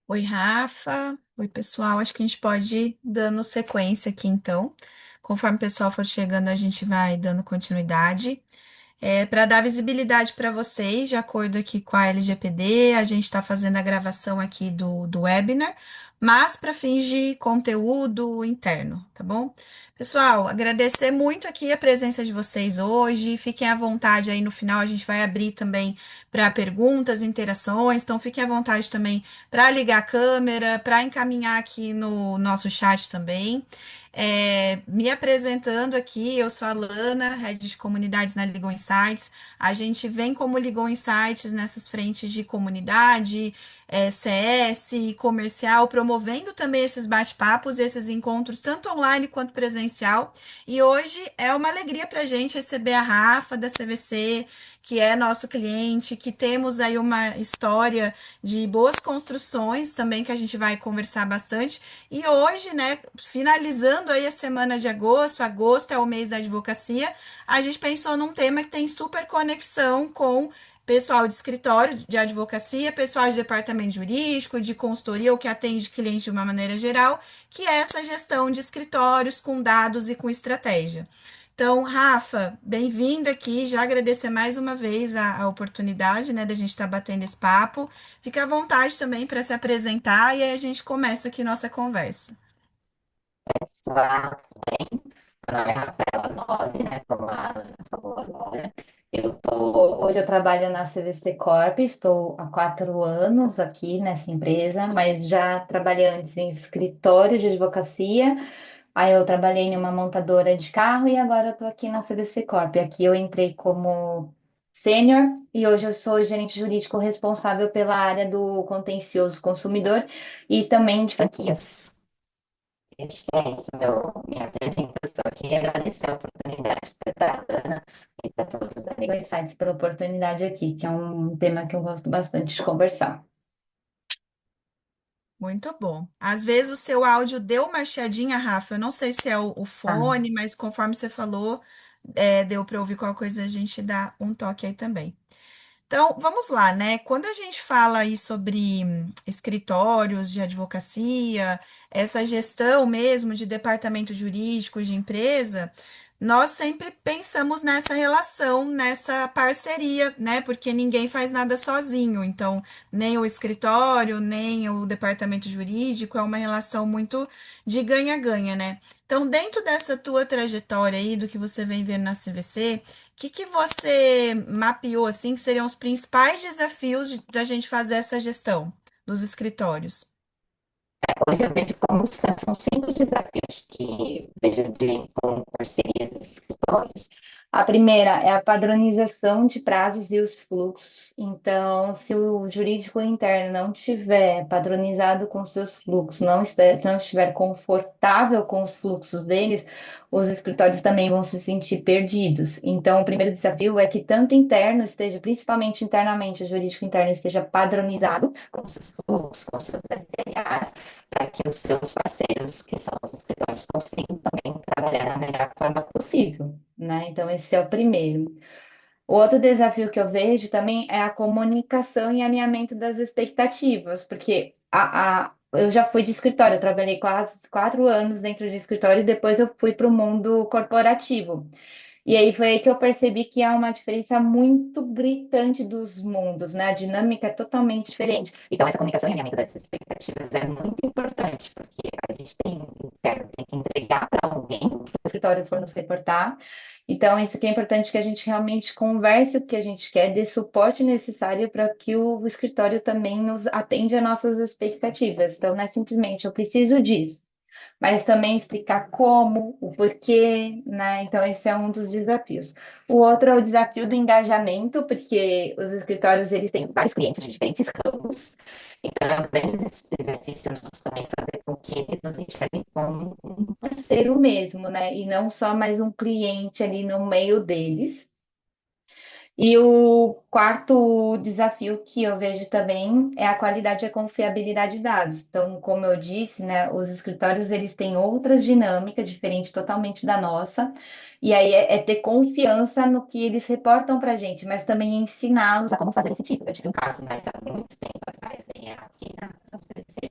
Oi, Rafa. Oi, pessoal. Acho que a gente pode ir dando sequência aqui, então. Conforme o pessoal for chegando, a gente vai dando continuidade. Para dar visibilidade para vocês, de acordo aqui com a LGPD, a gente está fazendo a gravação aqui do webinar, mas para fins de conteúdo interno, tá bom? Pessoal, agradecer muito aqui a presença de vocês hoje. Fiquem à vontade aí no final, a gente vai abrir também para perguntas, interações, então fiquem à vontade também para ligar a câmera, para encaminhar aqui no nosso chat também. Me apresentando aqui, eu sou a Lana, Head de Comunidades na Legal Insights. A gente vem como Legal Insights nessas frentes de comunidade, CS, comercial, promovendo também esses bate-papos, esses encontros, tanto online quanto presencial. E hoje é uma alegria para a gente receber a Rafa da CVC, que é nosso cliente, que temos aí uma história de boas construções também que a gente vai conversar bastante. E hoje, né, finalizando aí a semana de agosto, agosto é o mês da advocacia, a gente pensou num tema que tem super conexão com pessoal de escritório de advocacia, pessoal de departamento jurídico, de consultoria ou que atende cliente de uma maneira geral, que é essa gestão de escritórios com dados e com estratégia. Então, Rafa, bem-vinda aqui. Já agradecer mais uma vez a oportunidade, né, da gente estar batendo esse papo. Fique à vontade também para se apresentar e aí a gente começa aqui nossa conversa. Olá, tudo bem? Meu nome é Rafaela Nove, né? Como a Ana falou agora. Hoje eu trabalho na CVC Corp, estou há 4 anos aqui nessa empresa, mas já trabalhei antes em escritório de advocacia. Aí eu trabalhei em uma montadora de carro e agora eu estou aqui na CVC Corp. Aqui eu entrei como sênior e hoje eu sou gerente jurídico responsável pela área do contencioso consumidor e também de franquias. É diferente minha apresentação aqui e agradecer a oportunidade para a Ana e para todos da Legal Insights pela oportunidade aqui, que é um tema que eu gosto bastante de conversar. Muito bom. Às vezes o seu áudio deu uma chiadinha, Rafa. Eu não sei se é o Ah, fone, mas conforme você falou, deu para ouvir qualquer coisa, a gente dá um toque aí também. Então, vamos lá, né? Quando a gente fala aí sobre escritórios de advocacia, essa gestão mesmo de departamento jurídico de empresa, nós sempre pensamos nessa relação, nessa parceria, né? Porque ninguém faz nada sozinho. Então, nem o escritório, nem o departamento jurídico é uma relação muito de ganha-ganha, né? Então, dentro dessa tua trajetória aí, do que você vem vendo na CVC, que você mapeou assim que seriam os principais desafios da gente fazer essa gestão dos escritórios? hoje eu vejo como são 5 desafios que vejo com parcerias dos escritórios. A primeira é a padronização de prazos e os fluxos. Então, se o jurídico interno não estiver padronizado com seus fluxos, não estiver confortável com os fluxos deles, os escritórios também vão se sentir perdidos. Então, o primeiro desafio é que tanto interno esteja, principalmente internamente, o jurídico interno esteja padronizado com seus fluxos, com seus SLAs, para que os seus parceiros, que são os escritórios, consigam também trabalhar da melhor forma possível, né? Então, esse é o primeiro. O outro desafio que eu vejo também é a comunicação e alinhamento das expectativas, porque eu já fui de escritório, eu trabalhei quase 4 anos dentro de escritório e depois eu fui para o mundo corporativo. E aí foi aí que eu percebi que há uma diferença muito gritante dos mundos, né? A dinâmica é totalmente diferente. Então, essa comunicação e alinhamento dessas expectativas é muito importante, porque a gente tem que entregar para alguém o que o escritório for nos reportar. Então, isso que é importante que a gente realmente converse o que a gente quer, dê suporte necessário para que o escritório também nos atenda às nossas expectativas. Então, não é simplesmente eu preciso disso, mas também explicar como, o porquê, né? Então, esse é um dos desafios. O outro é o desafio do engajamento, porque os escritórios eles têm vários clientes de diferentes ramos, então é um grande exercício nosso também fazer com que eles nos enxerguem como um parceiro mesmo, né? E não só mais um cliente ali no meio deles. E o quarto desafio que eu vejo também é a qualidade e a confiabilidade de dados. Então, como eu disse, né, os escritórios eles têm outras dinâmicas diferentes totalmente da nossa. E aí é ter confiança no que eles reportam para a gente, mas também ensiná-los a como fazer esse tipo. Eu tive um caso, mas há muito tempo atrás, aqui na CVC,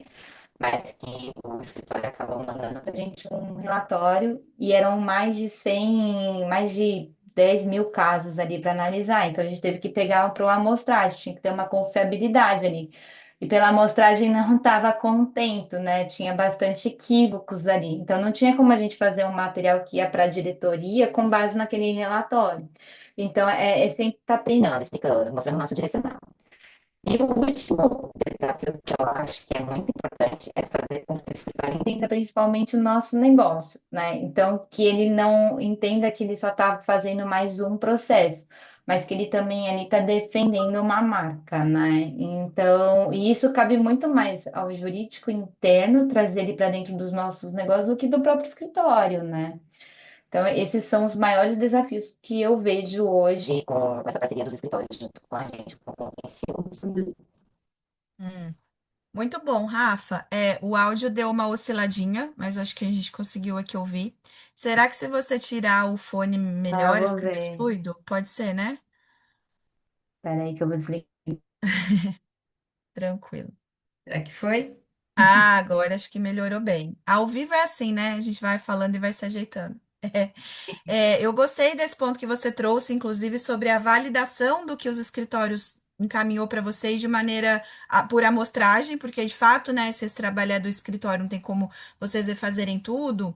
mas que o escritório acabou mandando para a gente um relatório e eram mais de 100, mais de 10 mil casos ali para analisar. Então a gente teve que pegar para uma amostragem, tinha que ter uma confiabilidade ali. E pela amostragem não estava contento, né? Tinha bastante equívocos ali. Então não tinha como a gente fazer um material que ia para a diretoria com base naquele relatório. Então é sempre estar treinando, explicando, mostrando o nosso direcional. E o último desafio que eu acho que é muito importante é fazer com que o escritório entenda principalmente o nosso negócio, né? Então, que ele não entenda que ele só está fazendo mais um processo, mas que ele também ali está defendendo uma marca, né? Então, e isso cabe muito mais ao jurídico interno trazer ele para dentro dos nossos negócios do que do próprio escritório, né? Então, esses são os maiores desafios que eu vejo hoje com essa parceria dos escritórios junto com a gente, com o Contencioso. Hum. Muito bom, Rafa. O áudio deu uma osciladinha, mas acho que a gente conseguiu aqui ouvir. Será que se você tirar o fone Ah, eu melhor e vou fica mais ver. fluido? Pode ser, né? Peraí que eu vou desligar. Tranquilo. Será que foi? Ah, agora acho que melhorou bem. Ao vivo é assim, né? A gente vai falando e vai se ajeitando. Eu gostei desse ponto que você trouxe, inclusive, sobre a validação do que os escritórios encaminhou para vocês de maneira por amostragem, porque de fato, né, se esse trabalho é do escritório, não tem como vocês fazerem tudo.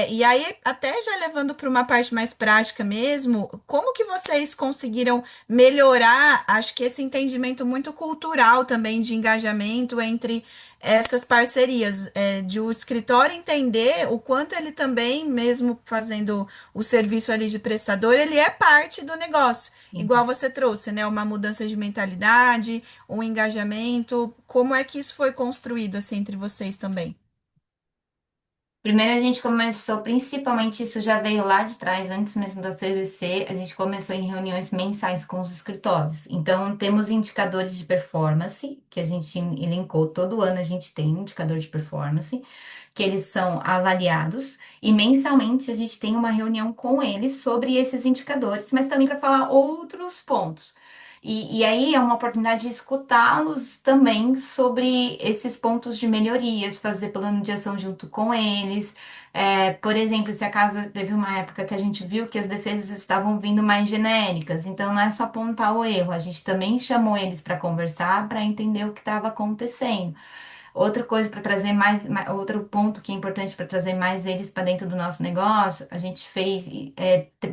E aí, até já levando para uma parte mais prática mesmo, como que vocês conseguiram melhorar, acho que esse entendimento muito cultural também de engajamento entre essas parcerias, de o escritório entender o quanto ele também, mesmo fazendo o serviço ali de prestador, ele é parte do negócio. Igual você trouxe, né? Uma mudança de mentalidade, um engajamento. Como é que isso foi construído assim entre vocês também? Primeiro a gente começou, principalmente isso já veio lá de trás, antes mesmo da CVC, a gente começou em reuniões mensais com os escritórios. Então, temos indicadores de performance, que a gente elencou, todo ano a gente tem um indicador de performance, que eles são avaliados, e mensalmente a gente tem uma reunião com eles sobre esses indicadores, mas também para falar outros pontos. E aí é uma oportunidade de escutá-los também sobre esses pontos de melhorias, fazer plano de ação junto com eles. Por exemplo, se a casa teve uma época que a gente viu que as defesas estavam vindo mais genéricas, então não é só apontar o erro, a gente também chamou eles para conversar, para entender o que estava acontecendo. Outra coisa para trazer outro ponto que é importante para trazer mais eles para dentro do nosso negócio, a gente fez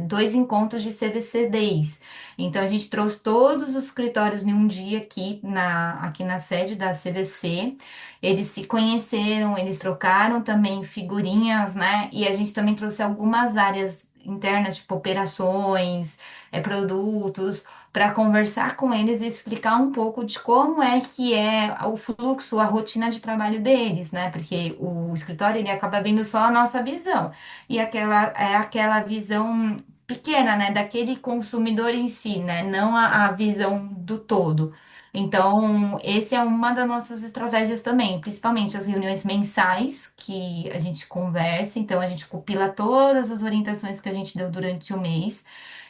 dois encontros de CVC Days. Então a gente trouxe todos os escritórios em um dia aqui na sede da CVC. Eles se conheceram, eles trocaram também figurinhas, né? E a gente também trouxe algumas áreas internas, tipo operações, produtos para conversar com eles e explicar um pouco de como é que é o fluxo, a rotina de trabalho deles, né? Porque o escritório ele acaba vendo só a nossa visão e aquela visão pequena, né? Daquele consumidor em si, né? Não a visão do todo. Então, esse é uma das nossas estratégias também, principalmente as reuniões mensais que a gente conversa, então a gente compila todas as orientações que a gente deu durante o mês.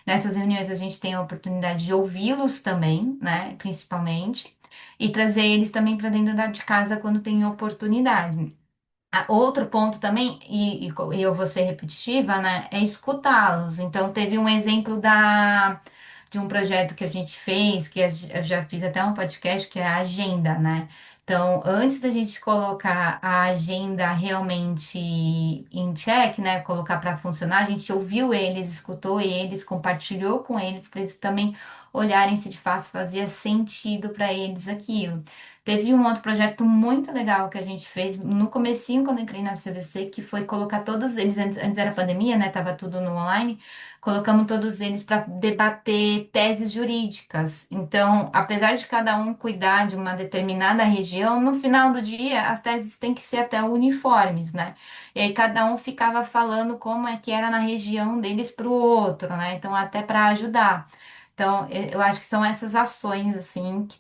Nessas reuniões a gente tem a oportunidade de ouvi-los também, né, principalmente, e trazer eles também para dentro de casa quando tem oportunidade. Outro ponto também, e eu vou ser repetitiva, né, é escutá-los. Então, teve um exemplo de um projeto que a gente fez, que eu já fiz até um podcast, que é a agenda, né? Então, antes da gente colocar a agenda realmente em check, né, colocar para funcionar, a gente ouviu eles, escutou eles, compartilhou com eles, para eles também olharem se de fato fazia sentido para eles aquilo. Teve um outro projeto muito legal que a gente fez no comecinho, quando eu entrei na CVC, que foi colocar todos eles, antes era pandemia, né? Tava tudo no online, colocamos todos eles para debater teses jurídicas. Então, apesar de cada um cuidar de uma determinada região, no final do dia as teses têm que ser até uniformes, né? E aí cada um ficava falando como é que era na região deles para o outro, né? Então, até para ajudar. Então, eu acho que são essas ações, assim, que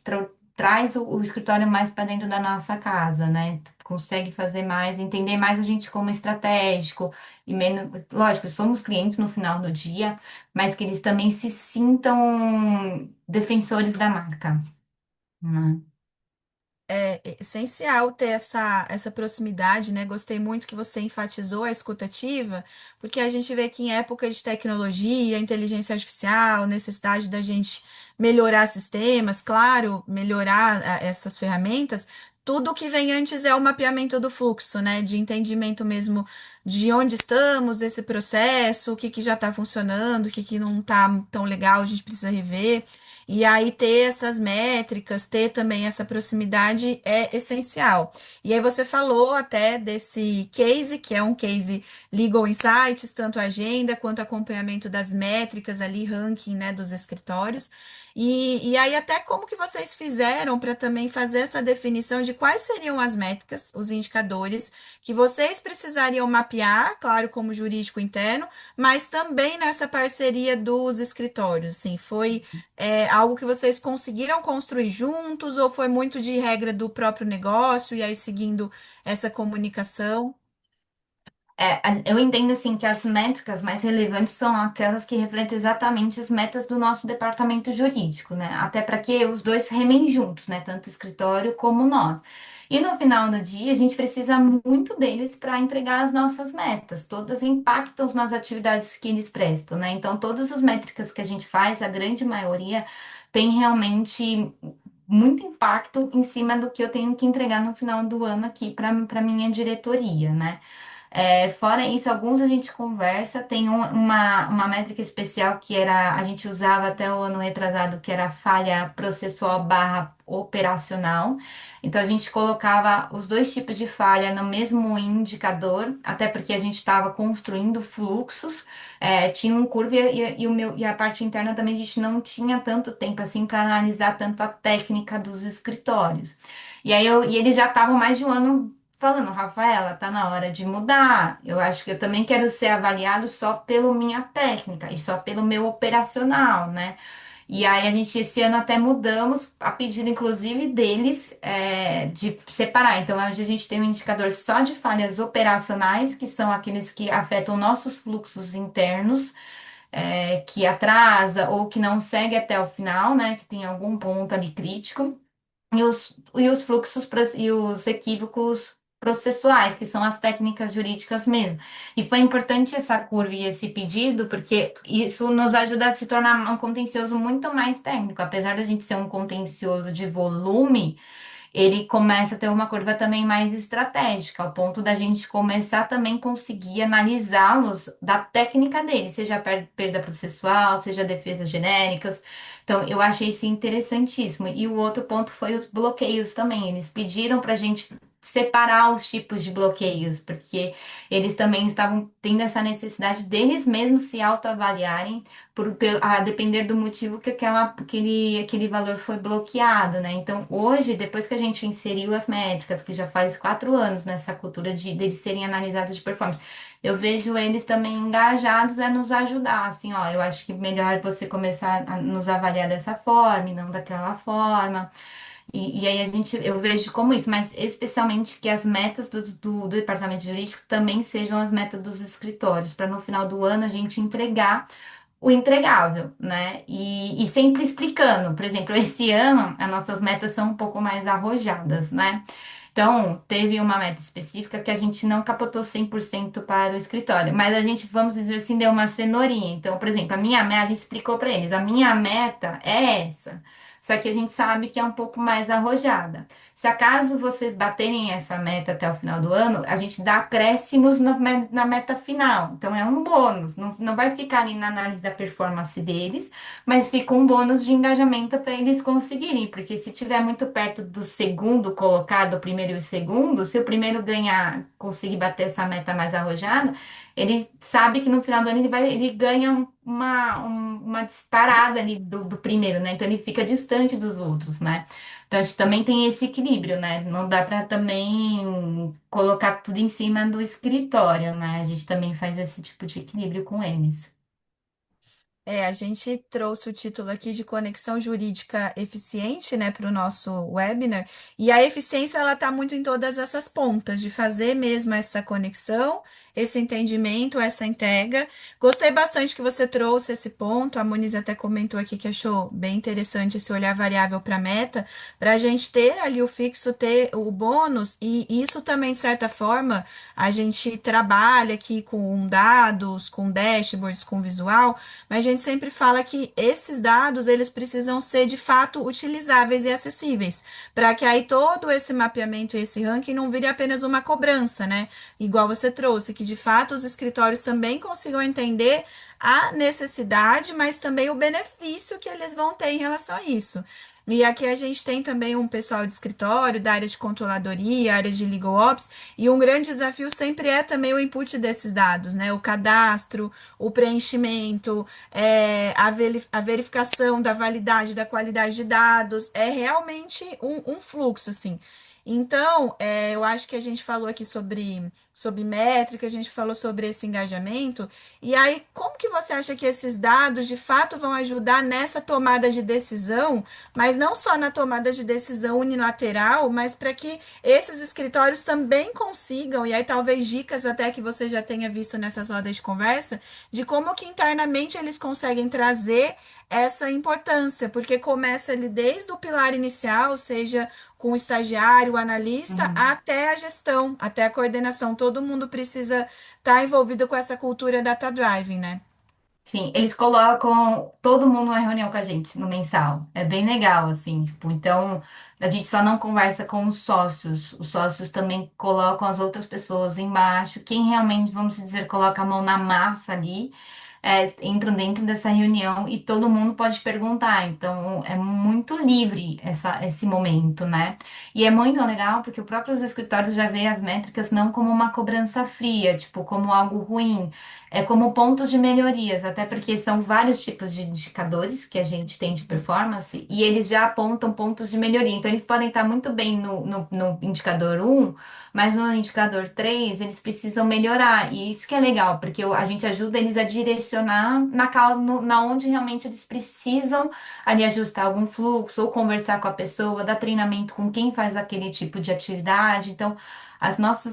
traz o escritório mais para dentro da nossa casa, né? Consegue fazer mais, entender mais a gente como estratégico e menos, lógico, somos clientes no final do dia, mas que eles também se sintam defensores da marca, né? É essencial ter essa proximidade, né? Gostei muito que você enfatizou a escutativa, porque a gente vê que em época de tecnologia, inteligência artificial, necessidade da gente melhorar sistemas, claro, melhorar essas ferramentas, tudo que vem antes é o mapeamento do fluxo, né? De entendimento mesmo de onde estamos, esse processo, o que que já está funcionando, o que que não está tão legal, a gente precisa rever. E aí ter essas métricas, ter também essa proximidade é essencial. E aí você falou até desse case, que é um case Legal Insights, tanto agenda quanto acompanhamento das métricas ali, ranking, né, dos escritórios. E aí até como que vocês fizeram para também fazer essa definição de quais seriam as métricas, os indicadores que vocês precisariam mapear, claro, como jurídico interno, mas também nessa parceria dos escritórios, assim, foi algo que vocês conseguiram construir juntos ou foi muito de regra do próprio negócio e aí seguindo essa comunicação? Eu entendo assim que as métricas mais relevantes são aquelas que refletem exatamente as metas do nosso departamento jurídico, né? Até para que os dois remem juntos, né? Tanto o escritório como nós. E no final do dia, a gente precisa muito deles para entregar as nossas metas. Todas impactam nas atividades que eles prestam, né? Então, todas as métricas que a gente faz, a grande maioria, tem realmente muito impacto em cima do que eu tenho que entregar no final do ano aqui para minha diretoria, né? Fora isso, alguns a gente conversa. Tem uma métrica especial que era, a gente usava até o ano retrasado, que era falha processual barra operacional. Então a gente colocava os dois tipos de falha no mesmo indicador, até porque a gente estava construindo fluxos, tinha um curva e a parte interna também a gente não tinha tanto tempo assim para analisar tanto a técnica dos escritórios. E eles já estavam mais de um ano falando, Rafaela, tá na hora de mudar. Eu acho que eu também quero ser avaliado só pela minha técnica e só pelo meu operacional, né? E aí a gente esse ano até mudamos, a pedido inclusive deles, de separar. Então hoje a gente tem um indicador só de falhas operacionais, que são aqueles que afetam nossos fluxos internos, que atrasa ou que não segue até o final, né? Que tem algum ponto ali crítico. E os fluxos e os equívocos processuais, que são as técnicas jurídicas mesmo. E foi importante essa curva e esse pedido, porque isso nos ajuda a se tornar um contencioso muito mais técnico. Apesar da gente ser um contencioso de volume, ele começa a ter uma curva também mais estratégica, ao ponto da gente começar também conseguir analisá-los da técnica dele, seja a perda processual, seja defesas genéricas. Então, eu achei isso interessantíssimo. E o outro ponto foi os bloqueios também. Eles pediram para a gente separar os tipos de bloqueios, porque eles também estavam tendo essa necessidade deles mesmos se autoavaliarem a depender do motivo que aquele valor foi bloqueado, né? Então, hoje, depois que a gente inseriu as métricas, que já faz 4 anos nessa cultura deles serem analisados de performance, eu vejo eles também engajados a nos ajudar, assim, ó, eu acho que melhor você começar a nos avaliar dessa forma e não daquela forma. E aí eu vejo como isso, mas especialmente que as metas do departamento jurídico também sejam as metas dos escritórios, para no final do ano a gente entregar o entregável, né? E sempre explicando. Por exemplo, esse ano as nossas metas são um pouco mais arrojadas, né? Então, teve uma meta específica que a gente não capotou 100% para o escritório, mas a gente, vamos dizer assim, deu uma cenourinha. Então, por exemplo, a minha meta, a gente explicou para eles, a minha meta é essa. Só que a gente sabe que é um pouco mais arrojada. Se acaso vocês baterem essa meta até o final do ano, a gente dá acréscimos na meta final. Então é um bônus, não vai ficar ali na análise da performance deles, mas fica um bônus de engajamento para eles conseguirem. Porque se tiver muito perto do segundo colocado, o primeiro e o segundo, se o primeiro ganhar, conseguir bater essa meta mais arrojada, ele sabe que no final do ano ele ganha uma disparada ali do primeiro, né? Então ele fica distante dos outros, né? Então, a gente também tem esse equilíbrio, né? Não dá para também colocar tudo em cima do escritório, né? A gente também faz esse tipo de equilíbrio com eles. A gente trouxe o título aqui de Conexão Jurídica Eficiente, né, para o nosso webinar, e a eficiência ela está muito em todas essas pontas, de fazer mesmo essa conexão, esse entendimento, essa entrega. Gostei bastante que você trouxe esse ponto, a Moniz até comentou aqui que achou bem interessante esse olhar variável para a meta, para a gente ter ali o fixo, ter o bônus, e isso também, de certa forma, a gente trabalha aqui com dados, com dashboards, com visual, mas a gente sempre fala que esses dados eles precisam ser de fato utilizáveis e acessíveis, para que aí todo esse mapeamento e esse ranking não vire apenas uma cobrança, né? Igual você trouxe, que de fato os escritórios também consigam entender a necessidade, mas também o benefício que eles vão ter em relação a isso. E aqui a gente tem também um pessoal de escritório, da área de controladoria, área de legal ops, e um grande desafio sempre é também o input desses dados, né? O cadastro, o preenchimento, a verificação da validade, da qualidade de dados, é realmente um fluxo, assim. Então, eu acho que a gente falou aqui sobre métrica, a gente falou sobre esse engajamento, e aí, como que você acha que esses dados de fato vão ajudar nessa tomada de decisão, mas não só na tomada de decisão unilateral, mas para que esses escritórios também consigam, e aí talvez dicas até que você já tenha visto nessas rodas de conversa, de como que internamente eles conseguem trazer essa importância, porque começa ali desde o pilar inicial, seja com o estagiário, o analista, Uhum. até a gestão, até a coordenação. Todo mundo precisa estar envolvido com essa cultura data-driving, né? Sim, eles colocam todo mundo numa reunião com a gente no mensal. É bem legal, assim, tipo, então a gente só não conversa com os sócios também colocam as outras pessoas embaixo. Quem realmente, vamos dizer, coloca a mão na massa ali, entram dentro dessa reunião e todo mundo pode perguntar. Então é muito livre esse momento, né? E é muito legal porque os próprios escritórios já veem as métricas não como uma cobrança fria, tipo, como algo ruim, é como pontos de melhorias, até porque são vários tipos de indicadores que a gente tem de performance e eles já apontam pontos de melhoria. Então, eles podem estar muito bem no indicador um, mas no indicador 3 eles precisam melhorar. E isso que é legal, porque a gente ajuda eles a direcionar na onde realmente eles precisam ali ajustar algum fluxo ou conversar com a pessoa, dar treinamento com quem faz aquele tipo de atividade. Então,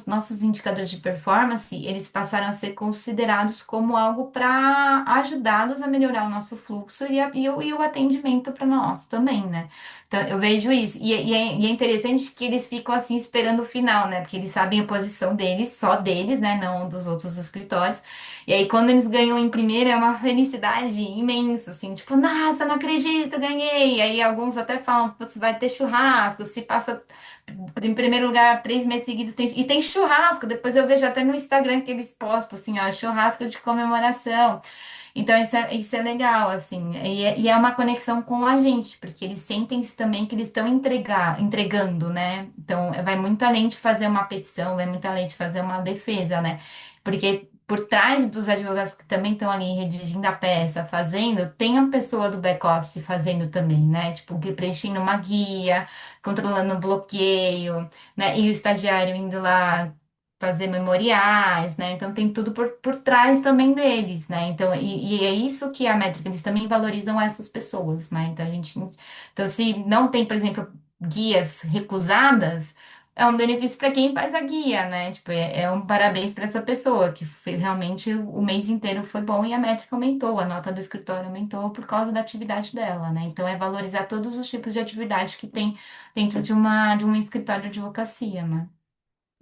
nossos indicadores de performance, eles passaram a ser considerados como algo para ajudá-los a melhorar o nosso fluxo e o atendimento para nós também, né? Então, eu vejo isso. E é interessante que eles ficam assim esperando o final, né? Porque eles sabem a posição deles, só deles, né? Não dos outros escritórios. E aí, quando eles ganham em primeiro, é uma felicidade imensa, assim, tipo, nossa, não acredito, ganhei. E aí, alguns até falam, você vai ter churrasco, se passa em primeiro lugar, 3 meses seguidos e tem churrasco. Depois eu vejo até no Instagram que eles postam assim, ó, churrasco de comemoração. Então isso é legal, assim, e é uma conexão com a gente, porque eles sentem também que eles estão entregando, né? Então vai muito além de fazer uma petição, vai muito além de fazer uma defesa, né? Porque por trás dos advogados que também estão ali redigindo a peça, fazendo, tem a pessoa do back-office fazendo também, né? Tipo, preenchendo uma guia, controlando o bloqueio, né? E o estagiário indo lá fazer memoriais, né? Então tem tudo por trás também deles, né? Então, e é isso que a métrica, eles também valorizam essas pessoas, né? Então se não tem, por exemplo, guias recusadas, é um benefício para quem faz a guia, né? Tipo, é um parabéns para essa pessoa que realmente o mês inteiro foi bom e a métrica aumentou, a nota do escritório aumentou por causa da atividade dela, né? Então é valorizar todos os tipos de atividade que tem dentro de um escritório de advocacia, né?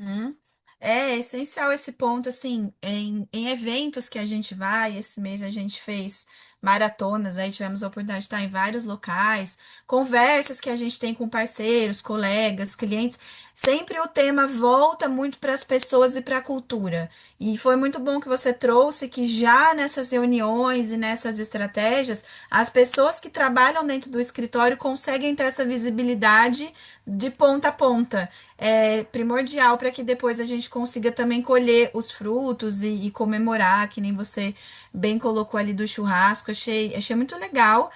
Hum. É essencial esse ponto, assim, em eventos que a gente vai, esse mês a gente fez maratonas, aí tivemos a oportunidade de estar em vários locais, conversas que a gente tem com parceiros, colegas, clientes, sempre o tema volta muito para as pessoas e para a cultura. E foi muito bom que você trouxe que já nessas reuniões e nessas estratégias, as pessoas que trabalham dentro do escritório conseguem ter essa visibilidade de ponta a ponta primordial para que depois a gente consiga também colher os frutos e comemorar, que nem você bem colocou ali do churrasco. Achei muito legal.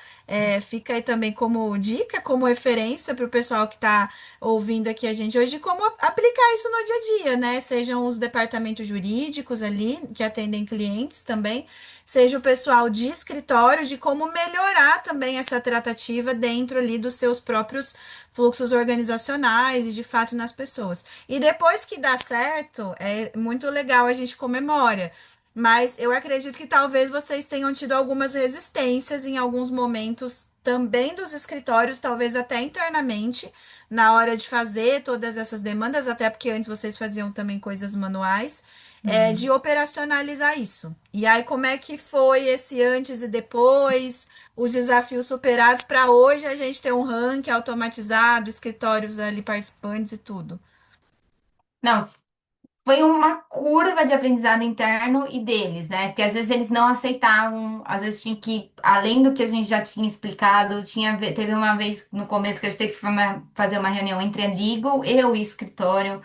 Fica aí também como dica, como referência para o pessoal que está ouvindo aqui a gente hoje, de como aplicar isso no dia a dia, né? Sejam os departamentos jurídicos ali, que atendem clientes também, seja o pessoal de escritório, de como melhorar também essa tratativa dentro ali dos seus próprios fluxos organizacionais e de fato nas pessoas. E depois que dá certo, é muito legal, a gente comemora. Mas eu acredito que talvez vocês tenham tido algumas resistências em alguns momentos também dos escritórios, talvez até internamente, na hora de fazer todas essas demandas, até porque antes vocês faziam também coisas manuais, de Uhum. operacionalizar isso. E aí, como é que foi esse antes e depois, os desafios superados para hoje a gente ter um ranking automatizado, escritórios ali participantes e tudo? Não, foi uma curva de aprendizado interno e deles, né? Porque às vezes eles não aceitavam, às vezes tinha que, além do que a gente já tinha explicado, teve uma vez no começo que a gente teve que fazer uma reunião entre a Legal e o escritório,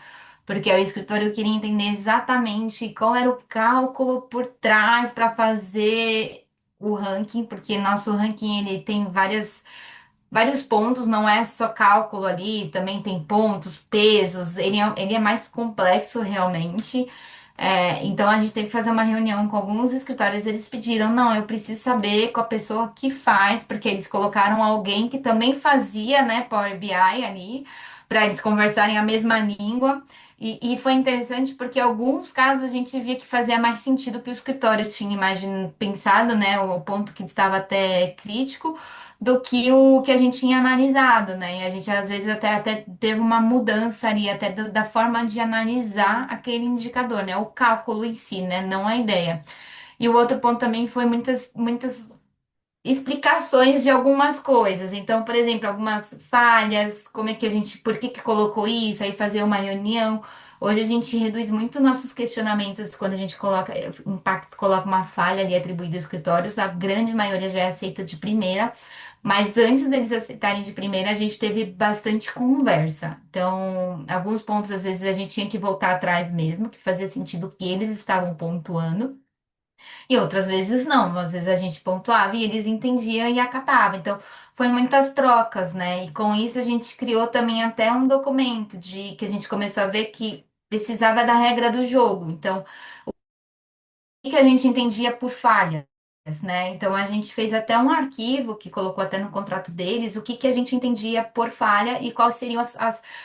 porque o escritório queria entender exatamente qual era o cálculo por trás para fazer o ranking, porque nosso ranking ele tem vários pontos, não é só cálculo ali, também tem pontos, pesos, ele é mais complexo realmente. Então a gente teve que fazer uma reunião com alguns escritórios, eles pediram, não, eu preciso saber com a pessoa que faz, porque eles colocaram alguém que também fazia, né, Power BI ali, para eles conversarem a mesma língua. E foi interessante porque em alguns casos a gente via que fazia mais sentido que o escritório tinha pensado, né, o ponto que estava até crítico do que o que a gente tinha analisado, né? E a gente às vezes até teve uma mudança ali, até da forma de analisar aquele indicador, né? O cálculo em si, né? Não a ideia. E o outro ponto também foi muitas explicações de algumas coisas. Então, por exemplo, algumas falhas, como é que a gente, por que que colocou isso, aí fazer uma reunião. Hoje a gente reduz muito nossos questionamentos quando a gente coloca uma falha ali atribuída aos escritórios, a grande maioria já é aceita de primeira, mas antes deles aceitarem de primeira, a gente teve bastante conversa. Então, alguns pontos às vezes a gente tinha que voltar atrás mesmo, que fazia sentido o que eles estavam pontuando. E outras vezes não, às vezes a gente pontuava e eles entendiam e acatavam. Então, foi muitas trocas, né? E com isso a gente criou também até um documento de que a gente começou a ver que precisava da regra do jogo. Então, que a gente entendia por falhas, né? Então a gente fez até um arquivo que colocou até no contrato deles o que que a gente entendia por falha e quais seriam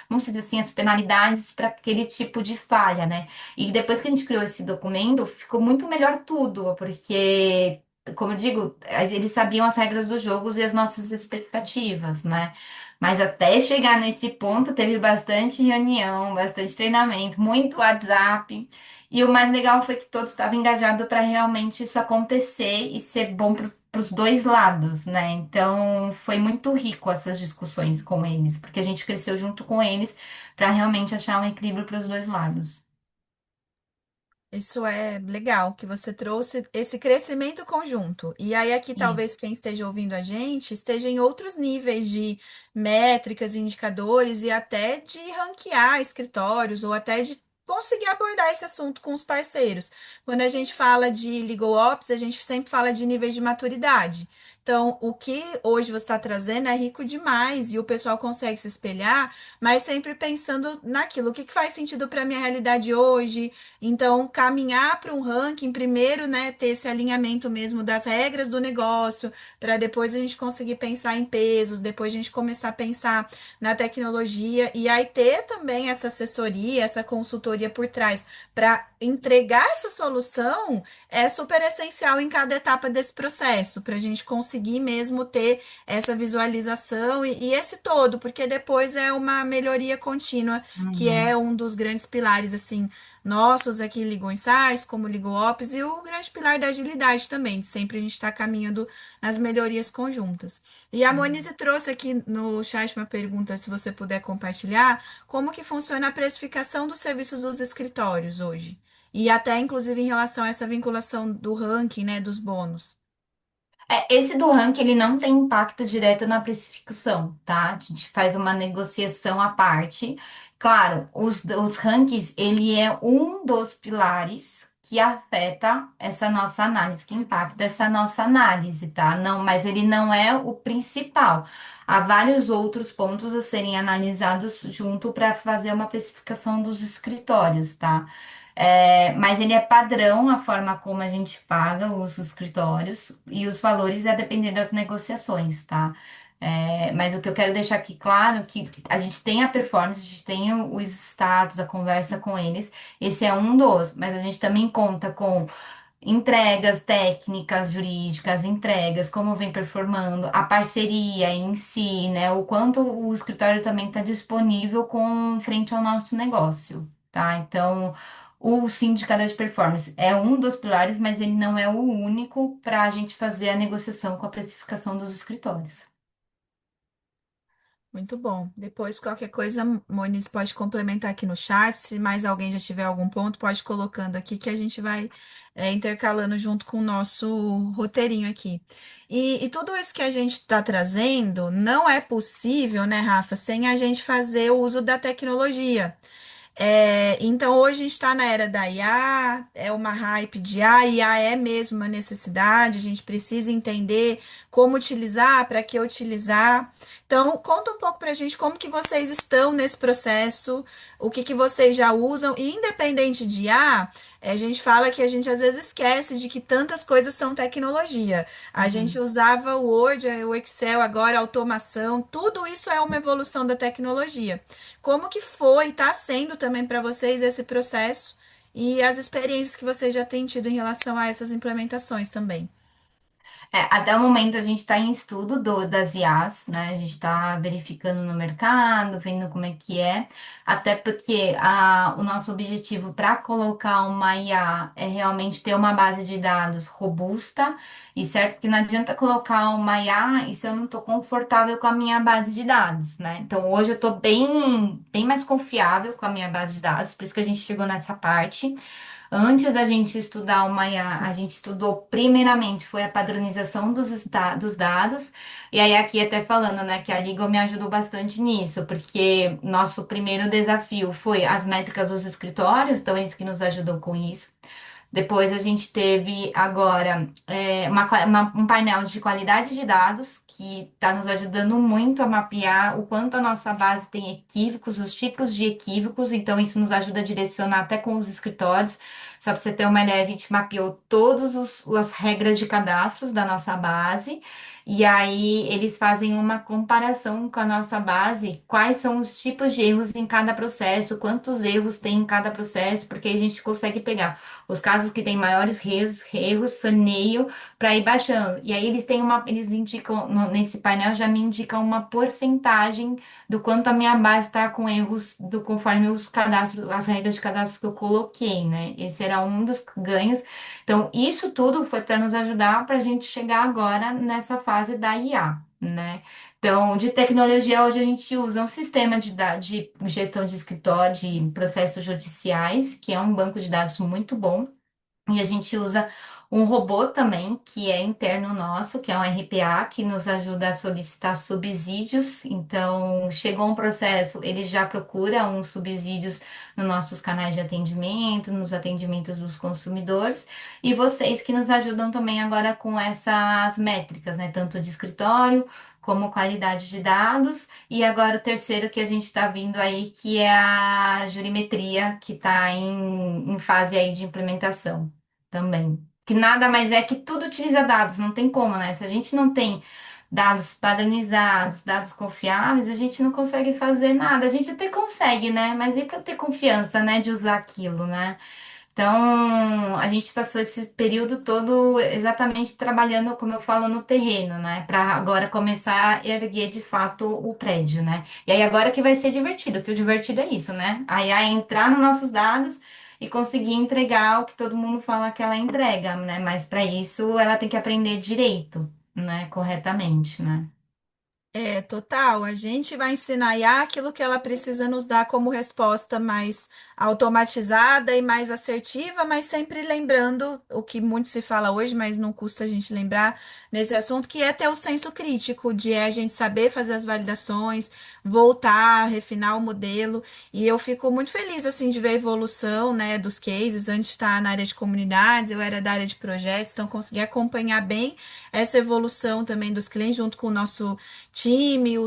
vamos dizer assim, as penalidades para aquele tipo de falha, né? E depois que a gente criou esse documento, ficou muito melhor tudo, porque como eu digo, eles sabiam as regras dos jogos e as nossas expectativas, né? Mas até chegar nesse ponto, teve bastante reunião, bastante treinamento, muito WhatsApp. E o mais legal foi que todos estavam engajados para realmente isso acontecer e ser bom para os dois lados, né? Então foi muito rico essas discussões com eles, porque a gente cresceu junto com eles para realmente achar um equilíbrio para os dois lados. Isso é legal, que você trouxe esse crescimento conjunto. E aí, aqui, talvez Isso. quem esteja ouvindo a gente esteja em outros níveis de métricas, indicadores e até de ranquear escritórios ou até de conseguir abordar esse assunto com os parceiros. Quando a gente fala de legal ops, a gente sempre fala de níveis de maturidade. Então, o que hoje você está trazendo é rico demais e o pessoal consegue se espelhar, mas sempre pensando naquilo, o que que faz sentido para a minha realidade hoje. Então, caminhar para um ranking, primeiro, né, ter esse alinhamento mesmo das regras do negócio, para depois a gente conseguir pensar em pesos, depois a gente começar a pensar na tecnologia, e aí ter também essa assessoria, essa consultoria por trás, para entregar essa solução, é super essencial em cada etapa desse processo, para a gente conseguir mesmo ter essa visualização e esse todo, porque depois é uma melhoria contínua, que é Uhum. um dos grandes pilares, assim nossos aqui ligam Insights, como ligam Ops, e o grande pilar da agilidade também, de sempre a gente está caminhando nas melhorias conjuntas. E a Monize trouxe aqui no chat uma pergunta, se você puder compartilhar, como que funciona a precificação dos serviços dos escritórios hoje? E até, inclusive, em relação a essa vinculação do ranking, né, dos bônus. Esse do ranking, ele não tem impacto direto na precificação, tá? A gente faz uma negociação à parte. Claro, os rankings, ele é um dos pilares que afeta essa nossa análise, que impacta essa nossa análise, tá? Não, mas ele não é o principal. Há vários outros pontos a serem analisados junto para fazer uma precificação dos escritórios, tá? Mas ele é padrão a forma como a gente paga os escritórios e os valores é depender das negociações, tá? Mas o que eu quero deixar aqui claro é que a gente tem a performance, a gente tem os status, a conversa com eles, esse é um dos, mas a gente também conta com entregas técnicas, jurídicas, entregas, como vem performando, a parceria em si, né? O quanto o escritório também está disponível com frente ao nosso negócio, tá? Então, o sindicato de performance é um dos pilares, mas ele não é o único para a gente fazer a negociação com a precificação dos escritórios. Muito bom. Depois, qualquer coisa, Moniz pode complementar aqui no chat. Se mais alguém já tiver algum ponto, pode ir colocando aqui que a gente vai intercalando junto com o nosso roteirinho aqui. E tudo isso que a gente está trazendo não é possível, né, Rafa, sem a gente fazer o uso da tecnologia. Então, hoje a gente está na era da IA, é uma hype de IA é mesmo uma necessidade, a gente precisa entender como utilizar, para que utilizar. Então, conta um pouco para a gente como que vocês estão nesse processo, o que que vocês já usam, e independente de IA, a gente fala que a gente às vezes esquece de que tantas coisas são tecnologia. A gente Uhum. usava o Word, o Excel, agora a automação, tudo isso é uma evolução da tecnologia. Como que foi, está sendo também para vocês esse processo e as experiências que vocês já têm tido em relação a essas implementações também? Até o momento a gente está em estudo das IAs, né? A gente está verificando no mercado, vendo como é que é, até porque o nosso objetivo para colocar uma IA é realmente ter uma base de dados robusta, e certo que não adianta colocar uma IA e se eu não estou confortável com a minha base de dados, né? Então hoje eu estou bem mais confiável com a minha base de dados, por isso que a gente chegou nessa parte. Antes da gente estudar uma IA, a gente estudou primeiramente foi a padronização dos dados, e aí aqui até falando, né, que a Legal me ajudou bastante nisso, porque nosso primeiro desafio foi as métricas dos escritórios, então eles que nos ajudou com isso. Depois a gente teve agora um painel de qualidade de dados que está nos ajudando muito a mapear o quanto a nossa base tem equívocos, os tipos de equívocos, então isso nos ajuda a direcionar até com os escritórios. Só para você ter uma ideia, a gente mapeou todas as regras de cadastros da nossa base. E aí eles fazem uma comparação com a nossa base, quais são os tipos de erros em cada processo, quantos erros tem em cada processo, porque a gente consegue pegar os casos que têm maiores erros, saneio para ir baixando. E aí eles indicam, nesse painel já me indicam uma porcentagem do quanto a minha base está com erros conforme os cadastros, as regras de cadastro que eu coloquei, né? Esse era um dos ganhos. Então, isso tudo foi para nos ajudar para a gente chegar agora nessa fase da IA, né? Então, de tecnologia, hoje a gente usa um sistema de gestão de escritório, de processos judiciais, que é um banco de dados muito bom. E a gente usa um robô também, que é interno nosso, que é um RPA, que nos ajuda a solicitar subsídios. Então, chegou um processo, ele já procura uns subsídios nos nossos canais de atendimento, nos atendimentos dos consumidores. E vocês que nos ajudam também agora com essas métricas, né? Tanto de escritório como qualidade de dados. E agora o terceiro que a gente está vindo aí, que é a jurimetria, que está em fase aí de implementação também. Que nada mais é que tudo utiliza dados, não tem como, né? Se a gente não tem dados padronizados, dados confiáveis, a gente não consegue fazer nada. A gente até consegue, né? Mas e para ter confiança, né, de usar aquilo, né? Então, a gente passou esse período todo exatamente trabalhando, como eu falo, no terreno, né? Para agora começar a erguer de fato o prédio, né? E aí agora que vai ser divertido, que o divertido é isso, né? Aí é entrar nos nossos dados e conseguir entregar o que todo mundo fala que ela entrega, né? Mas para isso ela tem que aprender direito, né? Corretamente, né? É, total. A gente vai ensinar a IA aquilo que ela precisa nos dar como resposta mais automatizada e mais assertiva, mas sempre lembrando o que muito se fala hoje, mas não custa a gente lembrar nesse assunto, que é ter o senso crítico, de a gente saber fazer as validações, voltar, refinar o modelo. E eu fico muito feliz assim de ver a evolução, né, dos cases. Antes de estar na área de comunidades, eu era da área de projetos, então consegui acompanhar bem essa evolução também dos clientes junto com o nosso time, o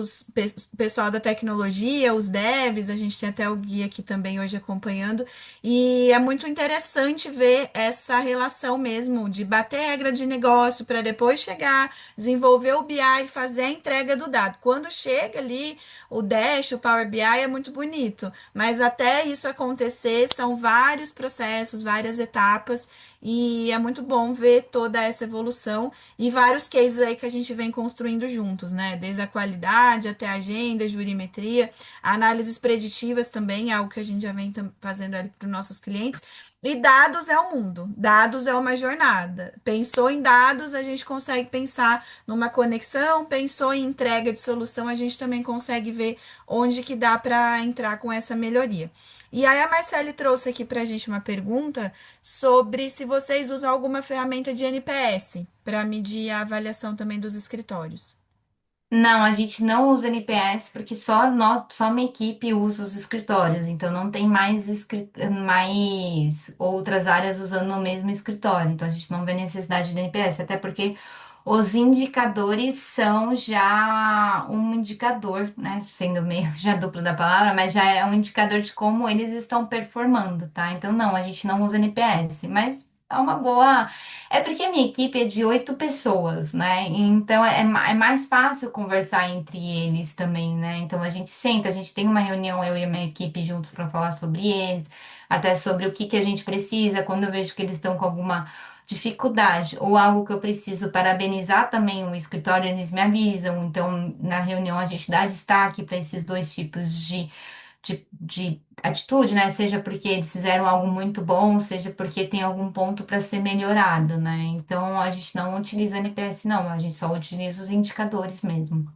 pessoal da tecnologia, os devs, a gente tem até o guia aqui também hoje acompanhando, e é muito interessante ver essa relação mesmo de bater regra de negócio para depois chegar, desenvolver o BI e fazer a entrega do dado. Quando chega ali o Dash, o Power BI é muito bonito, mas até isso acontecer são vários processos, várias etapas, e é muito bom ver toda essa evolução. E vários cases aí que a gente vem construindo juntos, né? Desde a qualidade até a agenda, jurimetria, análises preditivas também, é algo que a gente já vem fazendo ali para os nossos clientes. E dados é o mundo, dados é uma jornada. Pensou em dados, a gente consegue pensar numa conexão, pensou em entrega de solução, a gente também consegue ver onde que dá para entrar com essa melhoria. E aí a Marcele trouxe aqui para a gente uma pergunta sobre se vocês usam alguma ferramenta de NPS para medir a avaliação também dos escritórios. Não, a gente não usa NPS porque só nós, só minha equipe usa os escritórios, então não tem mais outras áreas usando o mesmo escritório, então a gente não vê necessidade de NPS, até porque os indicadores são já um indicador, né? Sendo meio já duplo da palavra, mas já é um indicador de como eles estão performando, tá? Então não, a gente não usa NPS, mas é uma boa. É porque a minha equipe é de 8 pessoas, né? Então é mais fácil conversar entre eles também, né? Então a gente senta, a gente tem uma reunião, eu e a minha equipe juntos para falar sobre eles, até sobre o que que a gente precisa, quando eu vejo que eles estão com alguma dificuldade ou algo que eu preciso parabenizar também o escritório, eles me avisam. Então na reunião a gente dá destaque para esses dois tipos de atitude, né? Seja porque eles fizeram algo muito bom, seja porque tem algum ponto para ser melhorado, né? Então a gente não utiliza NPS, não, a gente só utiliza os indicadores mesmo.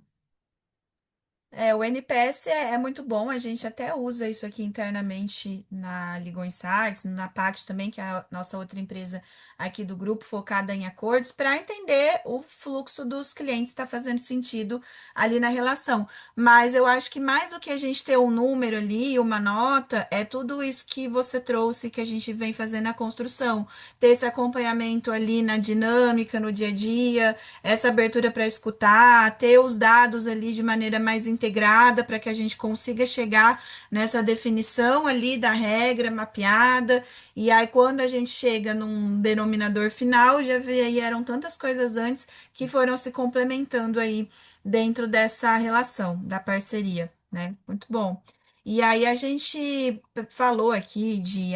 É, o NPS é muito bom, a gente até usa isso aqui internamente na Ligon Insights, na Pact também, que é a nossa outra empresa aqui do grupo, focada em acordos, para entender o fluxo dos clientes, está fazendo sentido ali na relação. Mas eu acho que mais do que a gente ter um número ali, uma nota, é tudo isso que você trouxe, que a gente vem fazendo na construção, ter esse acompanhamento ali na dinâmica, no dia a dia, essa abertura para escutar, ter os dados ali de maneira mais integrada para que a gente consiga chegar nessa definição ali da regra mapeada. E aí, quando a gente chega num denominador final, já vê aí, eram tantas coisas antes que foram se complementando aí dentro dessa relação da parceria, né? Muito bom. E aí a gente falou aqui de